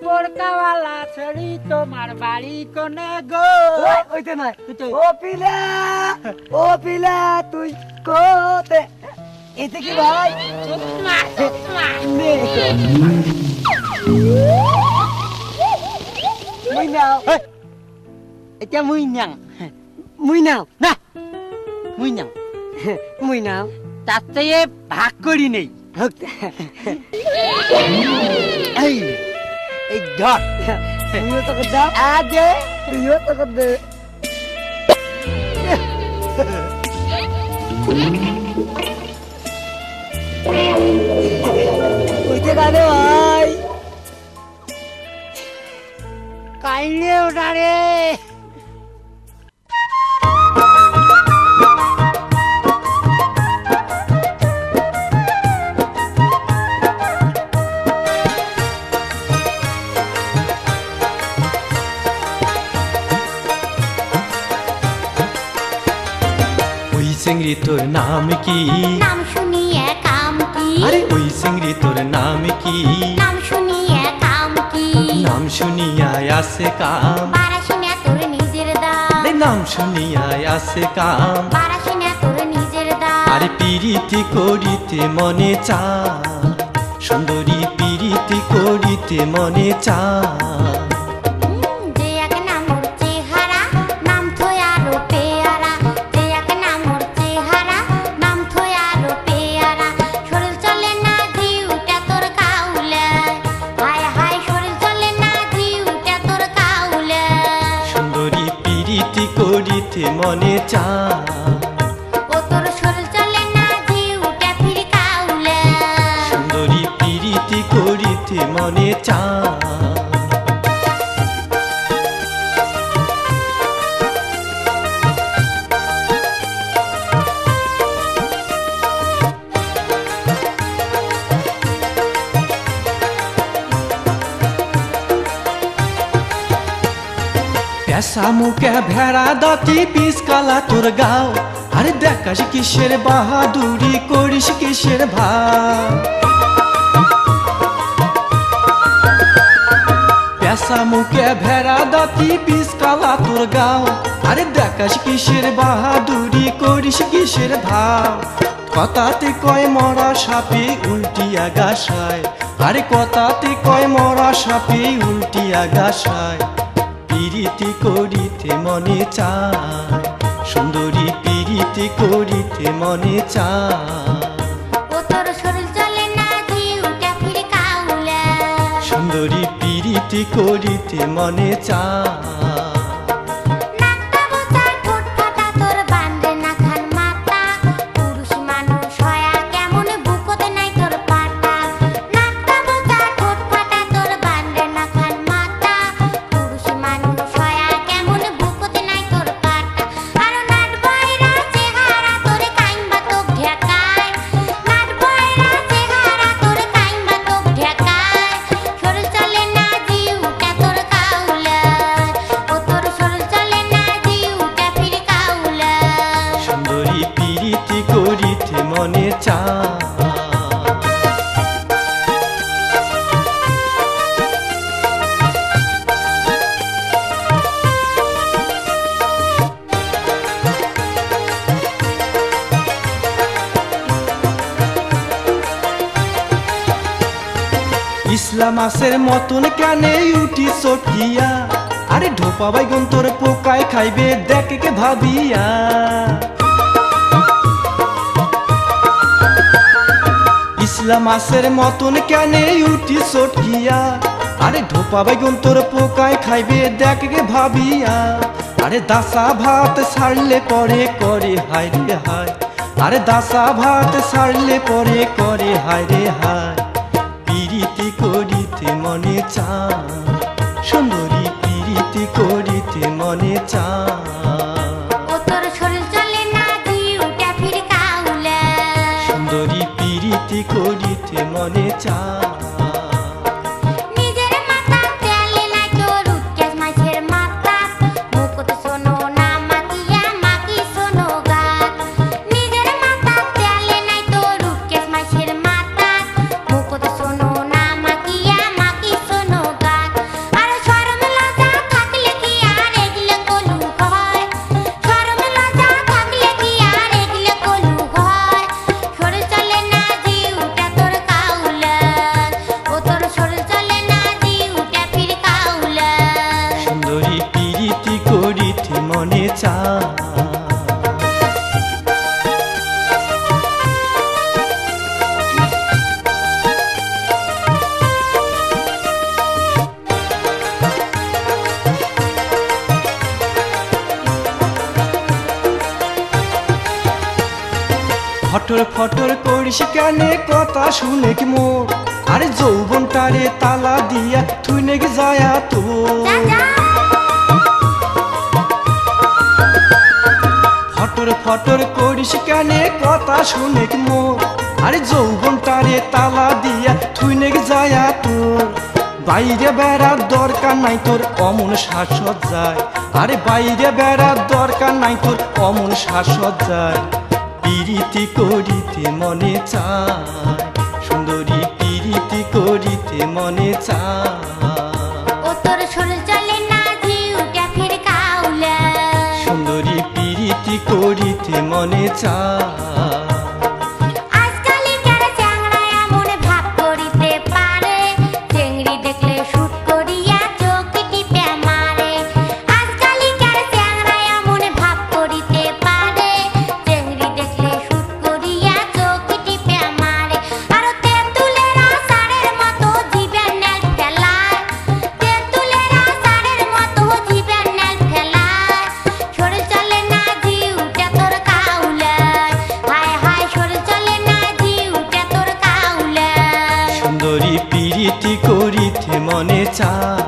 বোরকাওয়ালা ছড়ি তোমার বাড়ি কোনে গো? ওইতে নয়। ও পিলা তুই কোতে এতে কি ভাই? মুই নাও এটা মুই নাং মুই নাও না মুই নাং মুই নাও তার চেয়ে ভাগ করি নেই। এই এই ধর তুইও তো দাও আজে তুইও তো দে ওইতে গানে ভাই কাইলে ওটা রে। চিংড়ি তোর নাম কি? নাম শুনিয়ে কাম কি? আরে ওই চিংড়ি তোর নাম কি? নাম শুনিয়ে কাম কি? নাম শুনিয়া আসে কাম, বারাসিনা তোর নিজের দাম। আরে নাম শুনিয়া আসে কাম। বারাসিনা তোর নিজের দাম। আরে পিরিতি করিতে মনে চায়, সুন্দরী পিরিতি করিতে মনে চায়। যে এক নামর চেহারা নাম থয়ারো পেয়ারা। যে এক নামর চেহারা নাম থয়ারো পেয়ারা। শরীর চলে না জিউটা তোর কাউলে। হায় হায় শরীর চলে না জিউটা তোর কাউলে। সুন্দরী পিরিতি করিতে মনে চায়, ও তোর শরীর চলে না জিউটা ফির কাউলে। সুন্দরী পিরিতি করিতে মনে চায়। পেশা মুখে ভেড়া দাঁতি পিস কালা তোর গাও। আরে দেখাস কিসের বাহাদুরি, করিস কিসের ভাব। পেশা মুখে ভেড়া দাঁতি পিস কালা তোর গাও। আরে দেখাস কিসের বাহাদুরি, করিস কিসের ভাব। কথাতে কয় মরা সাপে উল্টিয়া গাছায়। আরে কথাতে কয় মরা সাপে উল্টিয়া গাছায়। পিরিতি করিতে মনে চায়, সুন্দরী পিরিতি করিতে মনে চায়। ও তোর শরীর চলে না জিউটা ফির কাউলে। সুন্দরী পিরিতি করিতে মনে চায়। নাকটা বোচা ঠোঁট ফাটা তোর বান্ধে না খান মাথা। পুরুষ মানুষ হয়া কেমন বুকতে নাই তোর পাটা। নাকটা বোচা ঠোঁট ফাটা তোর বান্ধে না খান মাথা। পুরুষ মানুষ হয়া কেমন বুকতে নাই তোর পাটা। আর নাট বয়রা চেহারা তোর কাইম্বা তোক ঢেকায়। নাট বয়রা চেহারা তোর কাইম্বা তোক ঢেকায়। শরীর চলে না জিউটা তোর কাউলে। ও তোর শরীর চলে না জিউটা ফির কাউলে। সুন্দরী পিরিতি করিতে মনে চায়। ইসলাম আসের মতন কানে উঠি চটিয়া। আরে ঢোপা বাইগন তোর পোকায় খাইবে দেখে ভাবিয়া। ইসলাম আসের মতন কানে উঠি চটিয়া। আরে ঢোপা বাইগন তোর পোকায় খাইবে দেখে ভাবিয়া। আরে দাসা ভাত ছাড়লে পরে করে হায় রে হায়। আরে দাসা ভাত ছাড়লে পরে করে হায় রে হায়। পিরিতি করিতে মনে চায়, সুন্দরী পিরিতি করিতে মনে চায়। ও তোর শরীর চলে না জিউটা ফির কাউলে। সুন্দরী পিরিতি করিতে মনে চায়। নিজের মাথা তেলে নাই তোর উৎকেশ মাছের মাথা। মুকুট শোনো না মাকিয়া মাকি শোনো গাত। নিজের মাথা তেলে নাই তোর উৎকেশ মাছের মাথা। মুকুট শোনো না মাকিয়া মাকি শোনো গাত। ফটর ফটর করিস কেনে কথা শুনে কি মোর আরে যৌবনটারে তালা দিয়া তুই নাকি যায়া তো যা যা ফটর ফটর করিস কেনে কথা শুনে কি মোর আরে যৌবনটারে তালা দিয়া তুই নাকি যায়া তোর বাইরে বেড়ার দরকার নাই তোর অমন শাসত যায় আরে বাইরে বেড়ার দরকার নাই তোর অমন শাসত যায় পিরিতি করিতে মনে চায় সুন্দরী পিরিতি করিতে মনে চায় ও তোর শরীর চলে না জিউটা ফির কাউলা সুন্দরী পিরিতি করিতে মনে চায় আজকালি কার চ্যাংড়া এমন ভাব করিতে পারে চেংড়ি দেখলে শুট করিয়া চোখ টিপে মারে আজকালি কার চ্যাংড়া এমন ভাব করিতে পারে চেংড়ি দেখলে শুট করিয়া চোখ টিপে মারে আর তেঁতুলের আষাঢ়ের মতো জীবের নেল ফেলায় তেঁতুলের আষাঢ়ের মতো জীবের নেল ফেলায় শরীর চলে না জিউটা তোর কাউলায় হায় হায় শরীর চলে না জিউটা তোর কাউলায় সুন্দরী পিরিতি করিতে মনে চায়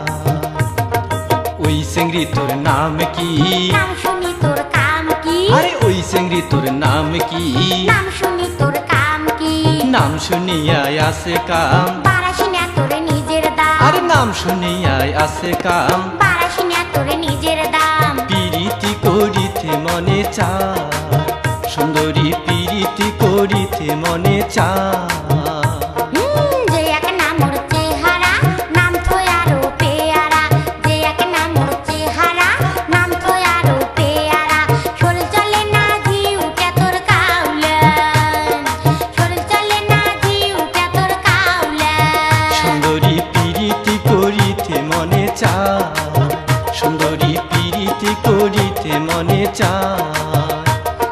ওই চেংড়ি তোর নাম কি নাম শুনি তোর কাম কি আরে ওই চেংড়ি তোর নাম কি নাম শুনি তোর কাম কি নাম শুনিয়ায় আসে কাম বারাসিনা তোর নিজের দাম আরে নাম শুনিয়ায় আসে কাম বারাসিনা তোর নিজের দাম পিরিতি করিতে মনে চায় সুন্দরী পিরিতি করিতে মনে চায় যে এক নামর চেহারা নাম তো আরো পেয়ারা যে এক নামর চেহারা নাম তো আরো পেয়ারা শরীর চলে না জিউটা তোর কাউলান শরীর চলে না জিউটা তোর কাউলান সুন্দরী পিরিতি করিতে মনে চায় সুন্দরী পিরিতি করিতে মনে চায়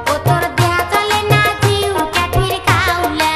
ও তোর দেহা চলে না জিউটা ফির কাউলান